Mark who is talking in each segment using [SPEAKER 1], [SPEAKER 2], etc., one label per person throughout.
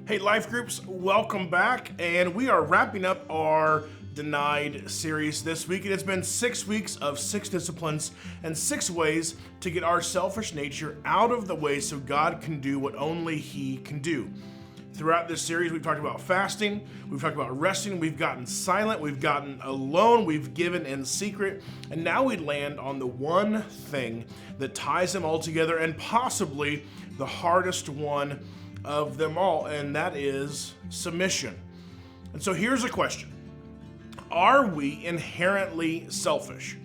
[SPEAKER 1] Hey, Life Groups, welcome back. And we are wrapping up our Denied series this week. And it's been 6 weeks of 6 disciplines and 6 ways to get our selfish nature out of the way so God can do what only He can do. Throughout this series, we've talked about fasting, we've talked about resting, we've gotten silent, we've gotten alone, we've given in secret, and now we land on the one thing that ties them all together and possibly the hardest one of them all, and that is submission. And so here's a question. Are we inherently selfish?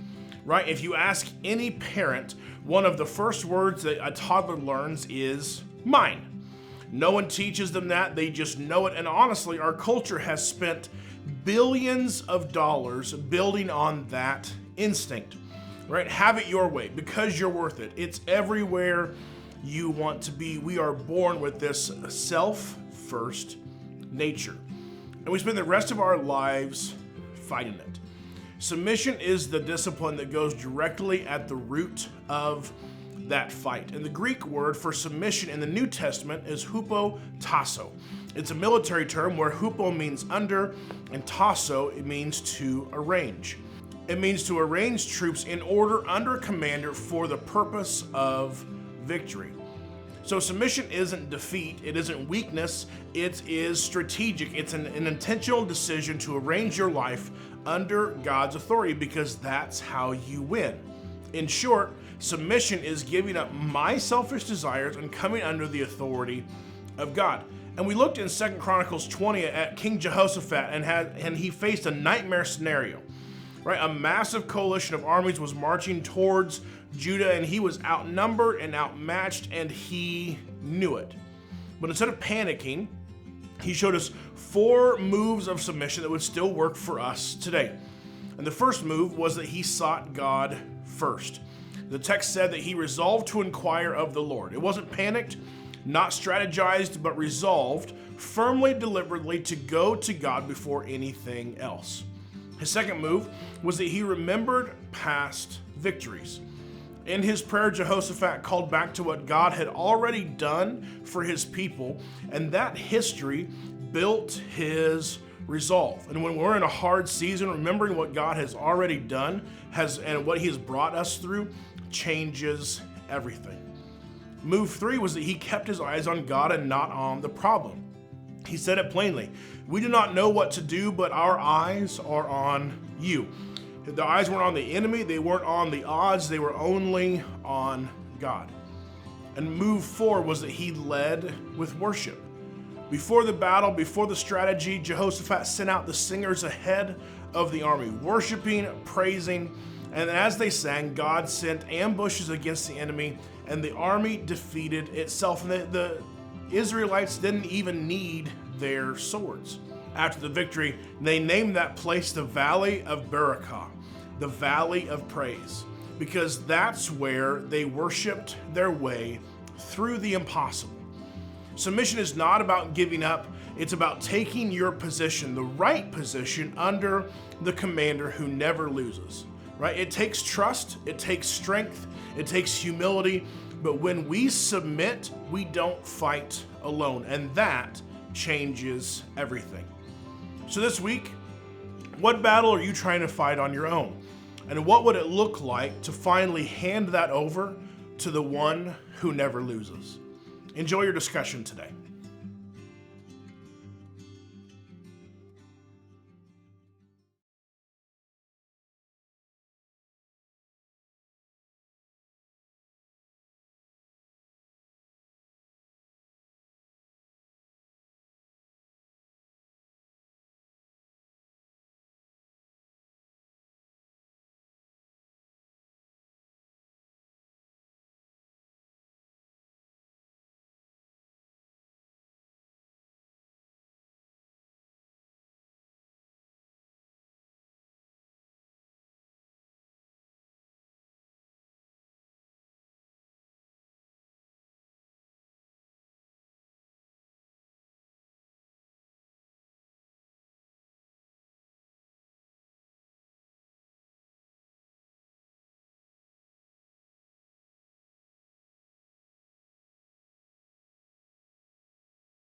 [SPEAKER 1] Right? If you ask any parent, one of the first words that a toddler learns is mine. No one teaches them that, they just know it. And honestly, our culture has spent billions of dollars building on that instinct, right? Have it your way because you're worth it. It's everywhere you want to be. We are born with this self-first nature. And we spend the rest of our lives fighting it. Submission is the discipline that goes directly at the root of that fight. And the Greek word for submission in the New Testament is hupotasso. It's a military term where hupo means under and tasso it means to arrange. It means to arrange troops in order under a commander for the purpose of victory. So submission isn't defeat, it isn't weakness, it is strategic. It's an intentional decision to arrange your life under God's authority because that's how you win. In short, submission is giving up my selfish desires and coming under the authority of God. And we looked in 2 Chronicles 20 at King Jehoshaphat and he faced a nightmare scenario. Right? A massive coalition of armies was marching towards Judah and he was outnumbered and outmatched and he knew it. But instead of panicking, he showed us 4 moves of submission that would still work for us today. And the first move was that he sought God first. The text said that he resolved to inquire of the Lord. It wasn't panicked, not strategized, but resolved, firmly, deliberately to go to God before anything else. His second move was that he remembered past victories. In his prayer, Jehoshaphat called back to what God had already done for his people, and that history built his resolve. And when we're in a hard season, remembering what God has already done and what he has brought us through changes everything. Move 3 was that he kept his eyes on God and not on the problem. He said it plainly, we do not know what to do, but our eyes are on you. The eyes weren't on the enemy, they weren't on the odds, they were only on God. And move 4 was that he led with worship. Before the battle, before the strategy, Jehoshaphat sent out the singers ahead of the army, worshiping, praising, and as they sang, God sent ambushes against the enemy, and the army defeated itself. And the Israelites didn't even need their swords. After the victory, they named that place the Valley of Barakah, the Valley of Praise, because that's where they worshiped their way through the impossible. Submission is not about giving up, it's about taking your position, the right position, under the commander who never loses. Right? It takes trust, it takes strength, it takes humility, but when we submit, we don't fight alone, and that changes everything. So this week, what battle are you trying to fight on your own? And what would it look like to finally hand that over to the one who never loses? Enjoy your discussion today.